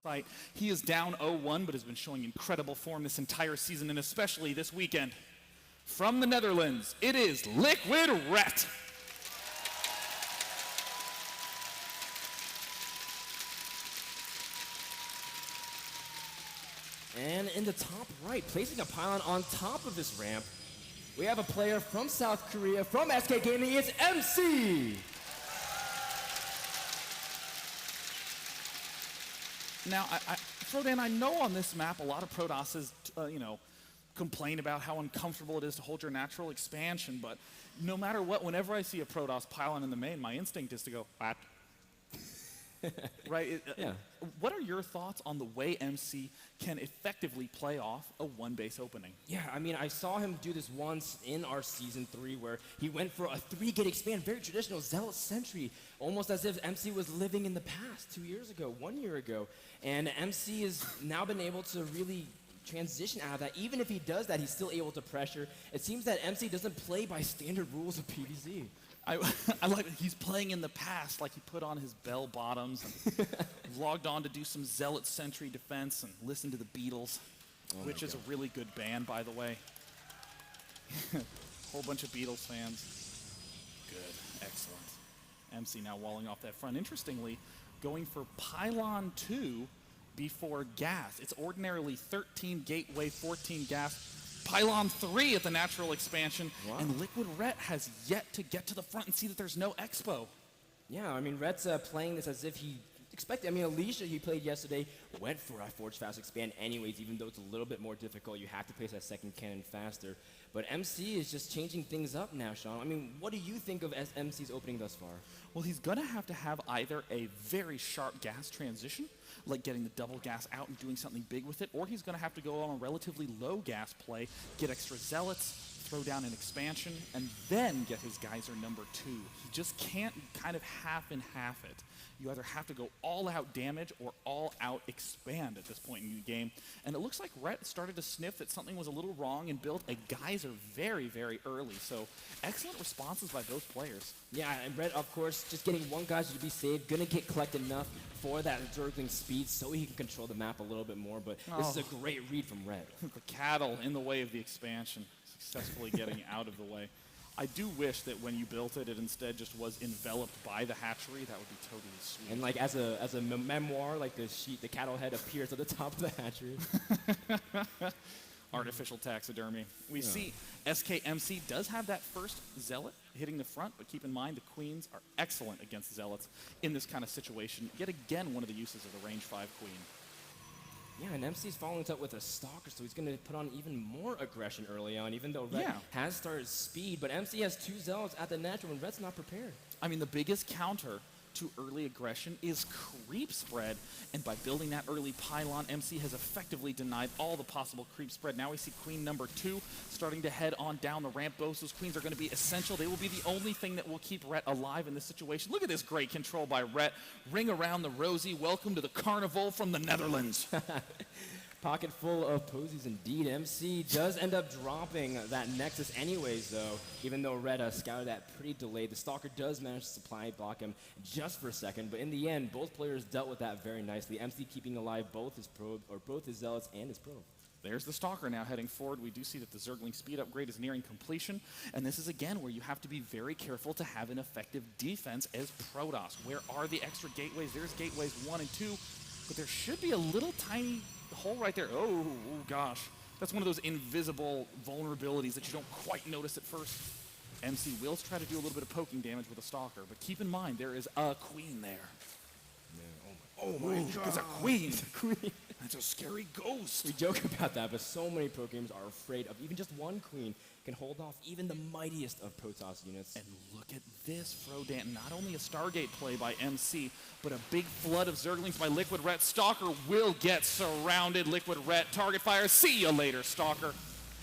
Right. He is down 0-1, but has been showing incredible form this entire season, and especially this weekend. From the Netherlands, it is Liquid Ret. And in the top right, placing a pylon on top of this ramp, we have a player from South Korea, from SK Gaming, it's MC! Now, Frodan, I know on this map a lot of Protosses, complain about how uncomfortable it is to hold your natural expansion, but no matter what, whenever I see a Protoss pylon in the main, my instinct is to go, what? Right? Yeah. What are your thoughts on the way MC can effectively play off a one-base opening? Yeah, I mean, I saw him do this once in our Season 3 where he went for a 3-gate expand, very traditional Zealot Sentry, almost as if MC was living in the past 2 years ago, 1 year ago. And MC has now been able to really transition out of that. Even if he does that, he's still able to pressure. It seems that MC doesn't play by standard rules of PvZ. I like that he's playing in the past, like he put on his bell bottoms and logged on to do some Zealot Sentry defense and listen to the Beatles, which is a really good band, by the way. Whole bunch of Beatles fans. Good, excellent. MC now walling off that front. Interestingly, going for Pylon 2 before gas. It's ordinarily 13 gateway, 14 gas. Pylon 3 at the natural expansion, and Liquid Ret has yet to get to the front and see that there's no expo. Yeah, I mean, Ret's playing this as if he expected. I mean, Alicia, he played yesterday, went for a Forge Fast Expand anyways, even though it's a little bit more difficult. You have to place that second cannon faster. But MC is just changing things up now, Sean. I mean, what do you think of MC's opening thus far? Well, he's going to have either a very sharp gas transition, like getting the double gas out and doing something big with it, or he's going to have to go on a relatively low gas play, get extra zealots, throw down an expansion, and then get his geyser number 2. He just can't kind of half and half it. You either have to go all out damage or all out expand at this point in the game. And it looks like Ret started to sniff that something was a little wrong and built a geyser very, very early. So excellent responses by both players. Yeah, and Ret, of course, just getting one geyser to be saved, gonna get collected enough for that Zergling speed so he can control the map a little bit more. But this is a great read from Ret. The cattle in the way of the expansion, successfully getting out of the way. I do wish that when you built it, it instead just was enveloped by the hatchery. That would be totally sweet. And like as a memoir, like the cattle head appears at the top of the hatchery. Artificial taxidermy. We see SKMC does have that first zealot hitting the front, but keep in mind the queens are excellent against zealots in this kind of situation. Yet again, one of the uses of the range 5 queen. Yeah, and MC's following it up with a Stalker, so he's going to put on even more aggression early on, even though Ret has started speed. But MC has 2 Zealots at the natural, and Ret's not prepared. I mean, the biggest counter to early aggression is creep spread, and by building that early pylon, MC has effectively denied all the possible creep spread. Now we see queen number 2 starting to head on down the ramp. Both those queens are going to be essential. They will be the only thing that will keep Ret alive in this situation. Look at this great control by Ret. Ring around the rosy. Welcome to the carnival from the Netherlands. Pocket full of posies indeed. MC does end up dropping that Nexus anyways, though, even though Ret scouted that pretty delayed. The Stalker does manage to supply block him just for a second, but in the end, both players dealt with that very nicely. MC keeping alive both his probe, or both his Zealots and his probe. There's the Stalker now heading forward. We do see that the Zergling speed upgrade is nearing completion, and this is again where you have to be very careful to have an effective defense as Protoss. Where are the extra gateways? There's gateways 1 and 2, but there should be a little tiny hole right there. Oh gosh. That's one of those invisible vulnerabilities that you don't quite notice at first. MC will try to do a little bit of poking damage with a Stalker, but keep in mind there is a queen there. Oh my god. There's a queen. It's a queen. That's a scary ghost. We joke about that, but so many pro games are afraid of even just one queen can hold off even the mightiest of Protoss units. And look at this, Frodan. Not only a Stargate play by MC, but a big flood of Zerglings by Liquid Ret. Stalker will get surrounded. Liquid Ret, target fire. See you later, Stalker.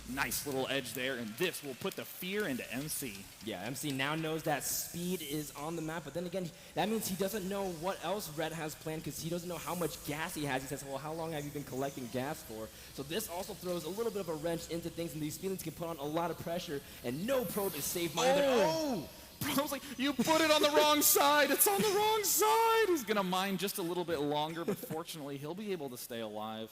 Nice little edge there, and this will put the fear into MC. Yeah, MC now knows that speed is on the map, but then again, that means he doesn't know what else Ret has planned because he doesn't know how much gas he has. He says, well, how long have you been collecting gas for? So this also throws a little bit of a wrench into things, and these feelings can put on a lot of pressure, and no probe is safe. Oh! Bro's like, you put it on the wrong side. It's on the wrong side. He's going to mine just a little bit longer, but fortunately, he'll be able to stay alive.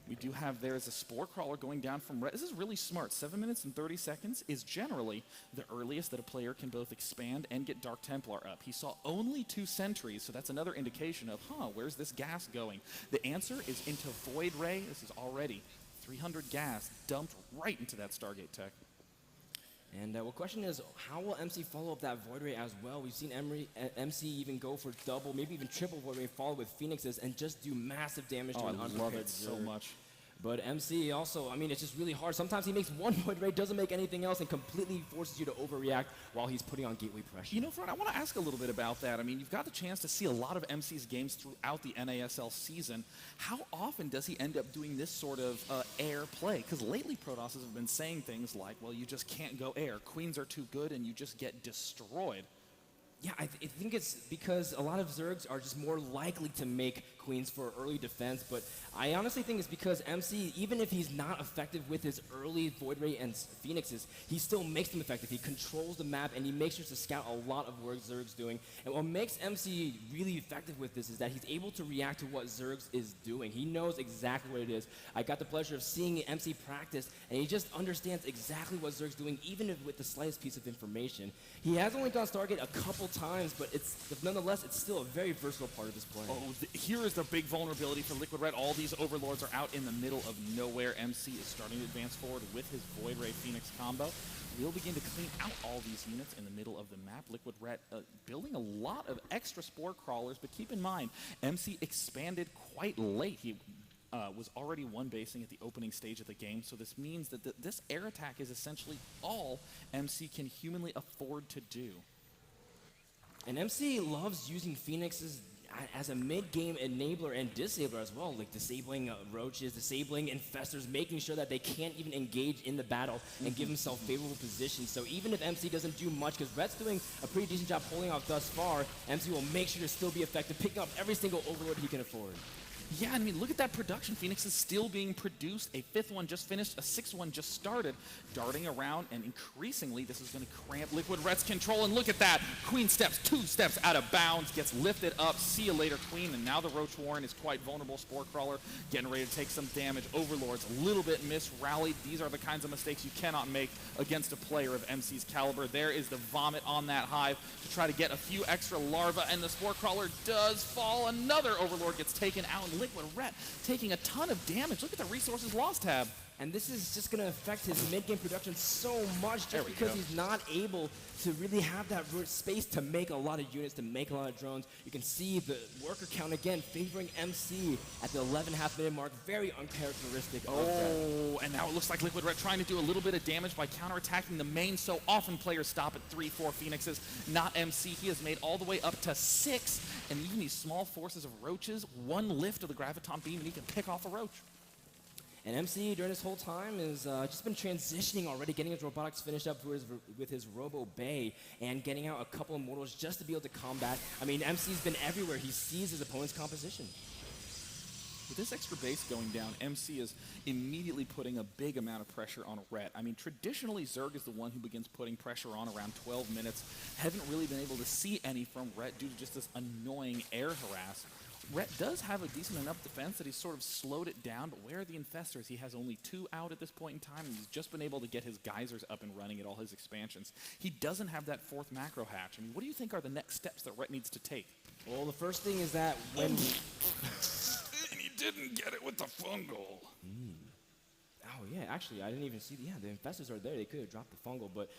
We do have there is a Spore Crawler going down from Red. This is really smart. 7 minutes and 30 seconds is generally the earliest that a player can both expand and get Dark Templar up. He saw only 2 sentries, so that's another indication of, where's this gas going? The answer is into Void Ray. This is already 300 gas dumped right into that Stargate tech. And the question is, how will MC follow up that Void Ray as well? We've seen MC even go for double, maybe even triple Void Ray, follow with Phoenixes, and just do massive damage to an unprepared I love it Zerg. so much. But MC also, I mean, it's just really hard. Sometimes he makes one Void Ray, doesn't make anything else, and completely forces you to overreact while he's putting on gateway pressure. You know, Fred, I want to ask a little bit about that. I mean, you've got the chance to see a lot of MC's games throughout the NASL season. How often does he end up doing this sort of air play? Because lately Protosses have been saying things like, well, you just can't go air. Queens are too good, and you just get destroyed. Yeah, I think it's because a lot of Zergs are just more likely to make Queens for early defense, but I honestly think it's because MC, even if he's not effective with his early Void Ray and Phoenixes, he still makes them effective. He controls the map, and he makes sure to scout a lot of work Zerg's doing. And what makes MC really effective with this is that he's able to react to what Zerg's is doing. He knows exactly what it is. I got the pleasure of seeing MC practice, and he just understands exactly what Zerg's doing, even if with the slightest piece of information. He has only gone Stargate a couple times, but nonetheless, it's still a very versatile part of his play. Here is the big vulnerability for Liquid Red. All these Overlords are out in the middle of nowhere. MC is starting to advance forward with his Void Ray Phoenix combo. We'll begin to clean out all these units in the middle of the map. Liquid Red building a lot of extra Spore Crawlers, but keep in mind, MC expanded quite late. He was already one-basing at the opening stage of the game, so this means that this air attack is essentially all MC can humanly afford to do. And MC loves using Phoenixes as a mid-game enabler and disabler as well, like disabling roaches, disabling infestors, making sure that they can't even engage in the battle and give himself favorable positions. So even if MC doesn't do much, because Red's doing a pretty decent job pulling off thus far, MC will make sure to still be effective, picking up every single Overlord he can afford. Yeah, I mean, look at that production. Phoenix is still being produced. A 5th one just finished. A 6th one just started. Darting around, and increasingly, this is going to cramp Liquid Red's control. And look at that. Queen steps 2 steps out of bounds, gets lifted up. See you later, Queen. And now the Roach Warren is quite vulnerable. Spore Crawler getting ready to take some damage. Overlords a little bit misrallied. These are the kinds of mistakes you cannot make against a player of MC's caliber. There is the Vomit on that hive to try to get a few extra larvae, and the Spore Crawler does fall. Another Overlord gets taken out, and Liquid Red taking a ton of damage. Look at the resources lost tab. And this is just going to affect his mid-game production so much just because he's not able to really have that space to make a lot of units, to make a lot of drones. You can see the worker count again favoring MC at the 11.5 minute mark. Very uncharacteristic of that. And now it looks like Liquid Red trying to do a little bit of damage by counterattacking the main. So often players stop at 3-4 Phoenixes, not MC. He has made all the way up to 6. And even these small forces of roaches, 1 lift of the Graviton Beam, and he can pick off a roach. And MC during this whole time has just been transitioning already, getting his robotics finished up with his Robo Bay and getting out a couple of mortals just to be able to combat. I mean, MC's been everywhere. He sees his opponent's composition. With this extra base going down, MC is immediately putting a big amount of pressure on Ret. I mean, traditionally, Zerg is the one who begins putting pressure on around 12 minutes. Haven't really been able to see any from Ret due to just this annoying air harass. Ret does have a decent enough defense that he's sort of slowed it down, but where are the infestors? He has only 2 out at this point in time, and he's just been able to get his geysers up and running at all his expansions. He doesn't have that 4th macro hatch. I mean, what do you think are the next steps that Ret needs to take? Well, the first thing is that when... He didn't get it with the fungal. Oh, yeah, actually, I didn't even see the infestors are there. They could have dropped the fungal, but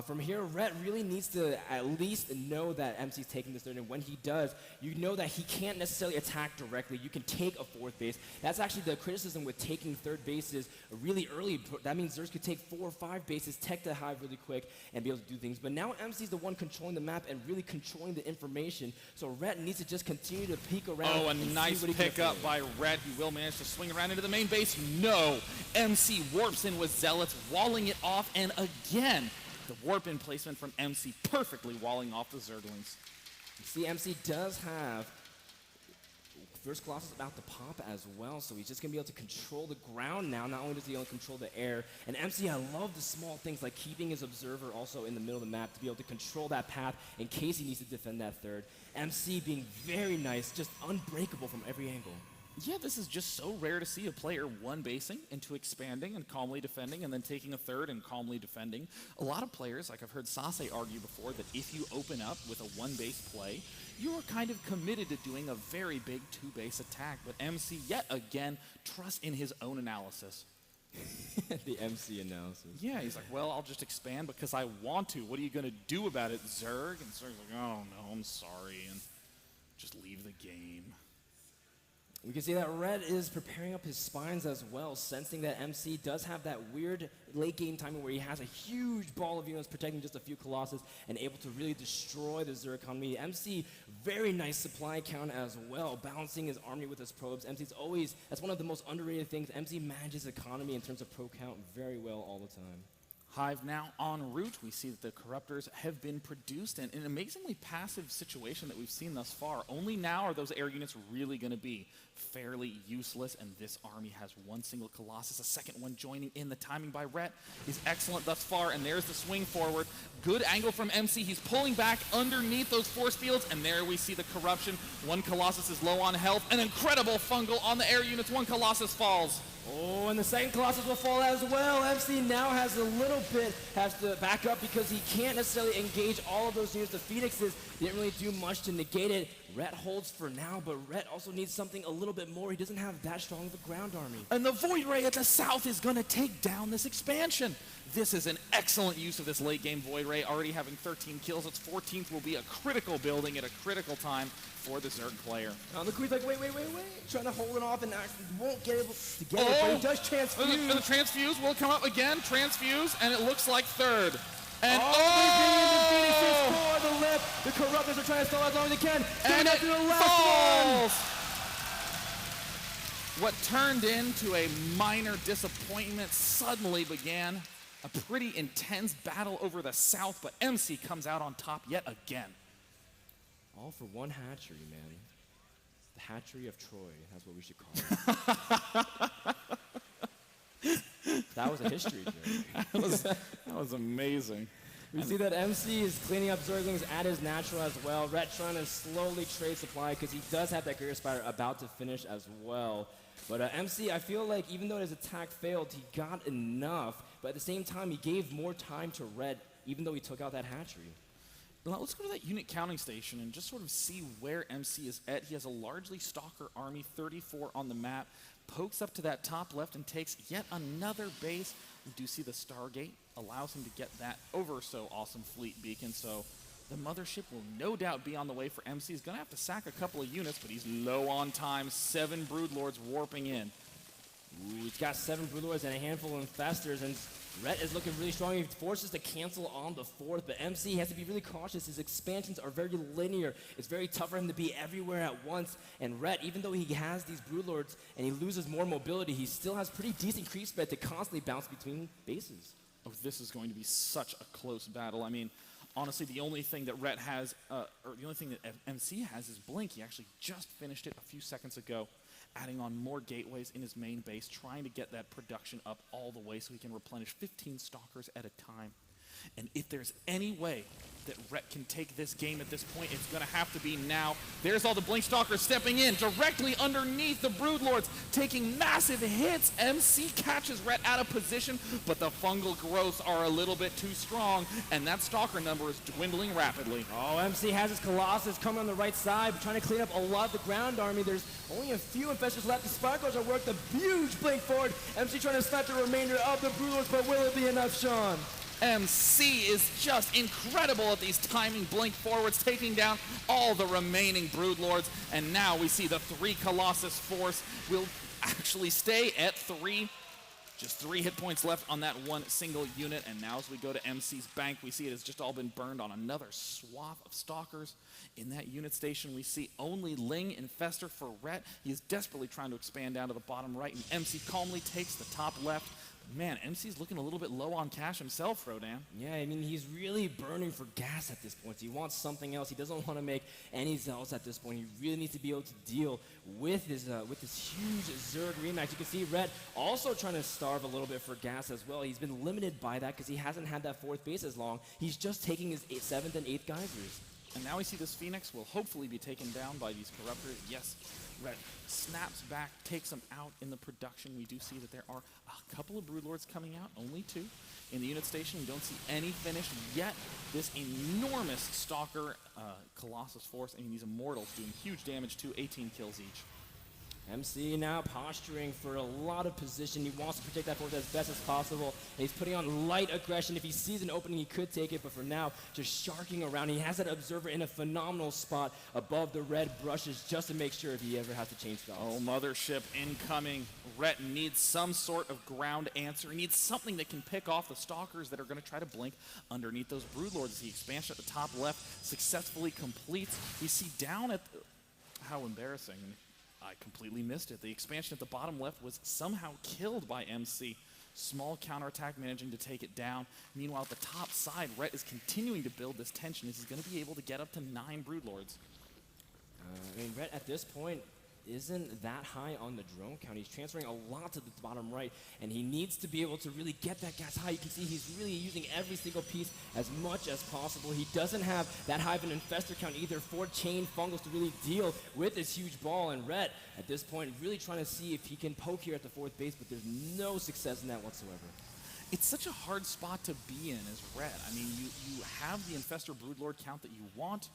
from here, Ret really needs to at least know that MC's taking this third, and when he does, you know that he can't necessarily attack directly. You can take a 4th base. That's actually the criticism with taking 3rd bases really early. That means Zergs could take 4 or 5 bases, tech the hive really quick, and be able to do things. But now MC's the one controlling the map and really controlling the information, so Ret needs to just continue to peek around. Oh, a nice pickup by Ret. He will manage to swing around into the main base. No! MC warps in with Zealots, walling it off, and again, the warp-in placement from MC perfectly walling off the Zerglings. See, MC does have first Colossus is about to pop as well, so he's just going to be able to control the ground now. Not only does he only control the air. And MC, I love the small things like keeping his observer also in the middle of the map to be able to control that path in case he needs to defend that third. MC being very nice, just unbreakable from every angle. Yeah, this is just so rare to see a player one basing into expanding and calmly defending and then taking a third and calmly defending. A lot of players, like I've heard Sase argue before, that if you open up with a one base play, you are kind of committed to doing a very big two base attack. But MC, yet again, trusts in his own analysis. The MC analysis. Yeah, he's like, well, I'll just expand because I want to. What are you going to do about it, Zerg? And Zerg's like, oh, no, I'm sorry, and just leave the game. We can see that Red is preparing up his spines as well, sensing that MC does have that weird late game timing where he has a huge ball of units protecting just a few Colossus and able to really destroy the Zerg economy. MC, very nice supply count as well, balancing his army with his probes. MC's always, that's one of the most underrated things. MC manages economy in terms of probe count very well all the time. Hive now en route. We see that the Corruptors have been produced, and an amazingly passive situation that we've seen thus far. Only now are those air units really going to be fairly useless, and this army has one single Colossus, a second one joining in. The timing by Rhett is excellent thus far, and there's the swing forward. Good angle from MC. He's pulling back underneath those force fields, and there we see the corruption. One Colossus is low on health. An incredible fungal on the air units. One Colossus falls. Oh, and the second Colossus will fall as well. MC now has to back up because he can't necessarily engage all of those units. The Phoenixes didn't really do much to negate it. Rhett holds for now, but Rhett also needs something a little bit more. He doesn't have that strong of a ground army. And the Void Ray at the south is going to take down this expansion. This is an excellent use of this late game Void Ray, already having 13 kills. Its 14th will be a critical building at a critical time for the Zerg player. The Queen's like, wait. Trying to hold it off and actually won't get able to get it, but he does transfuse. And the transfuse will come up again, transfuse, and it looks like third. And the Phoenixes for the lip. The Corruptors are trying to stall as long as they can. And it to the last falls! What turned into a minor disappointment suddenly began a pretty intense battle over the south, but MC comes out on top yet again. All for one hatchery, man. The hatchery of Troy. That's what we should call it. That was a history joke. That was amazing. We see that MC is cleaning up Zerglings at his natural as well. Rhett trying to slowly trade supply because he does have that Greater Spider about to finish as well. But MC, I feel like even though his attack failed, he got enough. But at the same time, he gave more time to Red, even though he took out that hatchery. Now let's go to that unit counting station and just sort of see where MC is at. He has a largely Stalker army, 34 on the map, pokes up to that top left and takes yet another base. We do see the Stargate allows him to get that over so awesome fleet beacon, so the mothership will no doubt be on the way for MC. He's going to have to sack a couple of units, but he's low on time. 7 Broodlords warping in. Ooh, he's got 7 Broodlords and a handful of Infestors, and Rhett is looking really strong. He forces to cancel on the 4th, but MC has to be really cautious. His expansions are very linear. It's very tough for him to be everywhere at once. And Rhett, even though he has these Broodlords and he loses more mobility, he still has pretty decent creep spread to constantly bounce between bases. Oh, this is going to be such a close battle. I mean, honestly, the only thing that Rhett has, or the only thing that MC has is Blink. He actually just finished it a few seconds ago, adding on more gateways in his main base, trying to get that production up all the way so he can replenish 15 Stalkers at a time. And if there's any way that Rhett can take this game at this point, it's going to have to be now. There's all the Blink Stalkers stepping in directly underneath the Broodlords, taking massive hits. MC catches Rhett out of position, but the fungal growths are a little bit too strong, and that Stalker number is dwindling rapidly. Oh, MC has his Colossus coming on the right side, trying to clean up a lot of the ground army. There's only a few Infestors left. The Sparklers are worth a huge blink forward. MC trying to snipe the remainder of the Broodlords, but will it be enough, Sean? MC is just incredible at these timing blink forwards, taking down all the remaining Broodlords. And now we see the 3 Colossus force will actually stay at 3. Just 3 hit points left on that one single unit. And now as we go to MC's bank, we see it has just all been burned on another swath of Stalkers. In that unit station, we see only Ling Infestor for Rhett. He is desperately trying to expand down to the bottom right, and MC calmly takes the top left. Man, MC's looking a little bit low on cash himself, Rodan. Yeah, I mean, he's really burning for gas at this point. He wants something else. He doesn't want to make any Zealots at this point. He really needs to be able to deal with this huge Zerg rematch. You can see Red also trying to starve a little bit for gas as well. He's been limited by that because he hasn't had that 4th base as long. He's just taking his 7th and 8th geysers. And now we see this Phoenix will hopefully be taken down by these Corruptors. Yes, Red snaps back, takes them out in the production. We do see that there are a couple of Broodlords coming out, only 2. In the unit station, we don't see any finish yet. This enormous Stalker Colossus Force, I mean, these Immortals doing huge damage too, 18 kills each. MC now posturing for a lot of position. He wants to protect that force as best as possible. And he's putting on light aggression. If he sees an opening, he could take it, but for now, just sharking around. He has that Observer in a phenomenal spot above the red brushes just to make sure if he ever has to change spots. Oh, Mothership incoming. Rhett needs some sort of ground answer. He needs something that can pick off the Stalkers that are going to try to blink underneath those Broodlords. The expansion at the top left successfully completes. We see down at how embarrassing. I completely missed it. The expansion at the bottom left was somehow killed by MC. Small counterattack managing to take it down. Meanwhile, at the top side, Rhett is continuing to build this tension. He's going to be able to get up to 9 Broodlords. I mean, Rhett at this point isn't that high on the drone count. He's transferring a lot to the bottom right, and he needs to be able to really get that gas high. You can see he's really using every single piece as much as possible. He doesn't have that high of an infestor count either for chain fungals to really deal with this huge ball. And Rhett, at this point, really trying to see if he can poke here at the 4th base, but there's no success in that whatsoever. It's such a hard spot to be in as Rhett. I mean, you have the infestor Broodlord count that you want.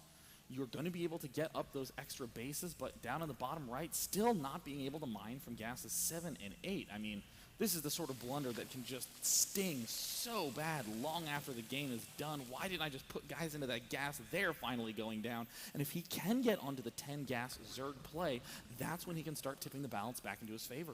You're going to be able to get up those extra bases, but down in the bottom right, still not being able to mine from gases 7 and 8. I mean, this is the sort of blunder that can just sting so bad long after the game is done. Why didn't I just put guys into that gas? They're finally going down. And if he can get onto the 10 gas Zerg play, that's when he can start tipping the balance back into his favor.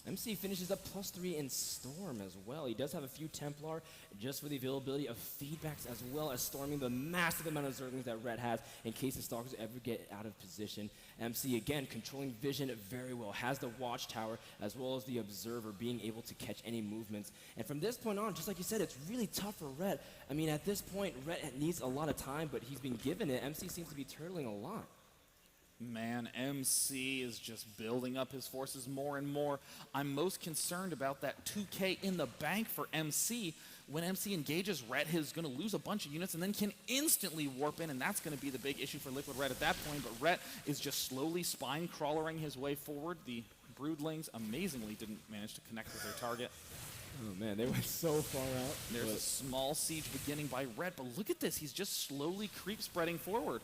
MC finishes up +3 in Storm as well. He does have a few Templar just for the availability of feedbacks as well as storming the massive amount of Zerglings that Red has in case the Stalkers ever get out of position. MC, again, controlling vision very well. Has the Watchtower as well as the Observer being able to catch any movements. And from this point on, just like you said, it's really tough for Red. I mean, at this point, Red needs a lot of time, but he's been given it. MC seems to be turtling a lot. Man, MC is just building up his forces more and more. I'm most concerned about that 2K in the bank for MC. When MC engages, Rhett is going to lose a bunch of units and then can instantly warp in, and that's going to be the big issue for Liquid Red at that point. But Rhett is just slowly spine-crawlering his way forward. The Broodlings amazingly didn't manage to connect with their target. Oh man, they went so far out. There's a small siege beginning by Rhett, but look at this. He's just slowly creep spreading forward.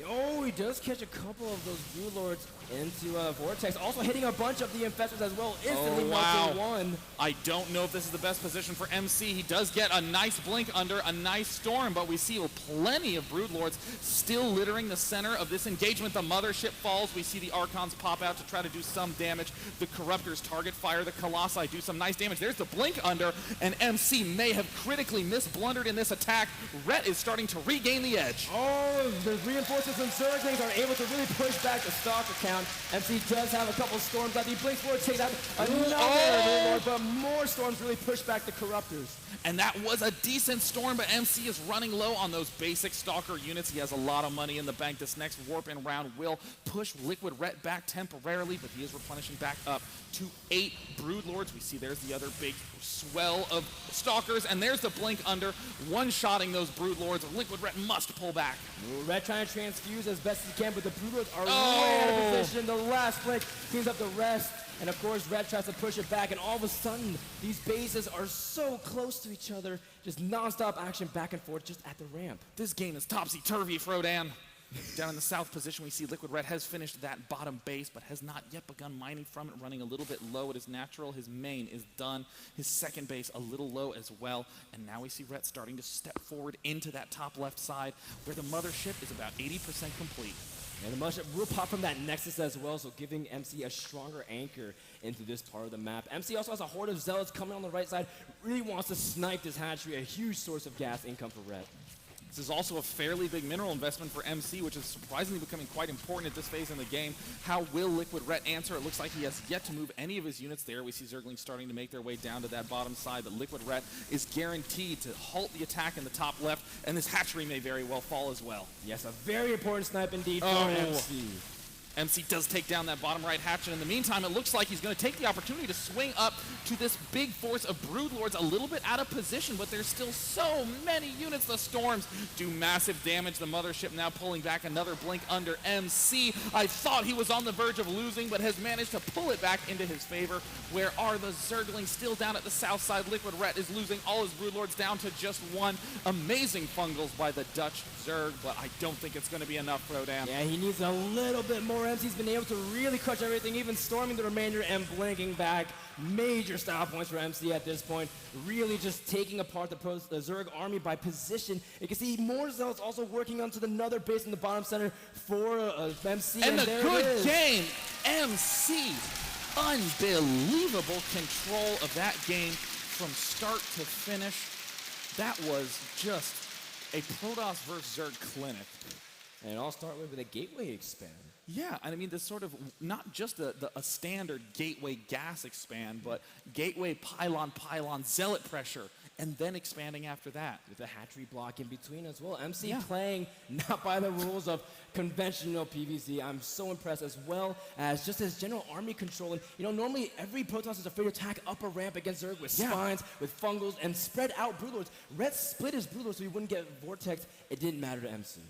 Oh, he does catch a couple of those Broodlords into Vortex. Also hitting a bunch of the Infestors as well. Instantly melting one. I don't know if this is the best position for MC. He does get a nice blink under, a nice storm, but we see plenty of Broodlords still littering the center of this engagement. The Mothership falls. We see the Archons pop out to try to do some damage. The Corruptors target fire the Colossi, do some nice damage. There's the blink under, and MC may have critically misblundered in this attack. Rhett is starting to regain the edge. Oh, the reinforcements and Zerglings are able to really push back the Stalker count. MC does have a couple storms left. He blinks forward, takes out another Lord, but more storms really push back the Corruptors. And that was a decent storm, but MC is running low on those basic Stalker units. He has a lot of money in the bank. This next warp-in round will push Liquid Ret back temporarily, but he is replenishing back up to 8 Broodlords. We see there's the other big swell of Stalkers, and there's the blink under, one-shotting those Broodlords. Liquid Ret must pull back. Red trying to transfuse as best as he can, but the Broodlords are way out of position. The last blink cleans up the rest. And of course, Red tries to push it back, and all of a sudden, these bases are so close to each other, just non-stop action back and forth just at the ramp. This game is topsy-turvy, Frodan. Down in the south position, we see Liquid Red has finished that bottom base, but has not yet begun mining from it, running a little bit low. It is natural. His main is done. His second base a little low as well. And now we see Red starting to step forward into that top left side, where the mothership is about 80% complete. And the Mothership will pop from that Nexus as well, so giving MC a stronger anchor into this part of the map. MC also has a horde of Zealots coming on the right side, really wants to snipe this hatchery, a huge source of gas income for Red. This is also a fairly big mineral investment for MC, which is surprisingly becoming quite important at this phase in the game. How will Liquid Ret answer? It looks like he has yet to move any of his units there. We see Zerglings starting to make their way down to that bottom side, but Liquid Ret is guaranteed to halt the attack in the top left, and this hatchery may very well fall as well. Yes, a very important snipe indeed for MC. MC does take down that bottom right hatch, and in the meantime, it looks like he's going to take the opportunity to swing up to this big force of Broodlords, a little bit out of position, but there's still so many units. The Storms do massive damage. The Mothership now pulling back another blink under MC. I thought he was on the verge of losing, but has managed to pull it back into his favor. Where are the Zerglings? Still down at the south side. Liquid Ret is losing all his Broodlords down to just one. Amazing fungals by the Dutch Zerg, but I don't think it's going to be enough, Rodan. Yeah, he needs a little bit more. MC's been able to really crush everything, even storming the remainder and blinking back. Major style points for MC at this point. Really just taking apart the Zerg army by position. You can see more Zealots also working onto another base in the bottom center for MC. And a good game. MC. Unbelievable control of that game from start to finish. That was just a Protoss versus Zerg clinic. And I'll start with a gateway expand. Yeah, and I mean, this sort of, not just a standard gateway gas expand, but gateway pylon, zealot pressure, and then expanding after that. With a hatchery block in between as well. MC playing not by the rules of conventional PvZ. I'm so impressed, as well as just his general army control. And, you know, normally every Protoss is afraid to attack up a ramp against Zerg with spines, with fungals, and spread out Broodlords. Red split his Broodlords so he wouldn't get vortexed. It didn't matter to MC.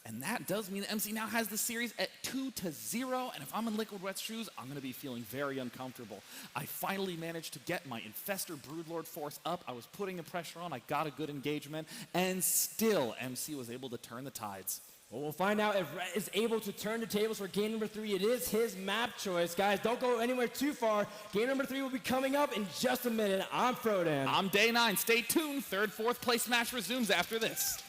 And that does mean that MC now has the series at 2-0, and if I'm in Liquid Ret's shoes, I'm going to be feeling very uncomfortable. I finally managed to get my Infestor Broodlord force up. I was putting the pressure on. I got a good engagement, and still MC was able to turn the tides. Well, we'll find out if Ret is able to turn the tables for game number 3. It is his map choice. Guys, don't go anywhere too far. Game number 3 will be coming up in just a minute. I'm Frodan. I'm Day 9. Stay tuned. Third, fourth place match resumes after this.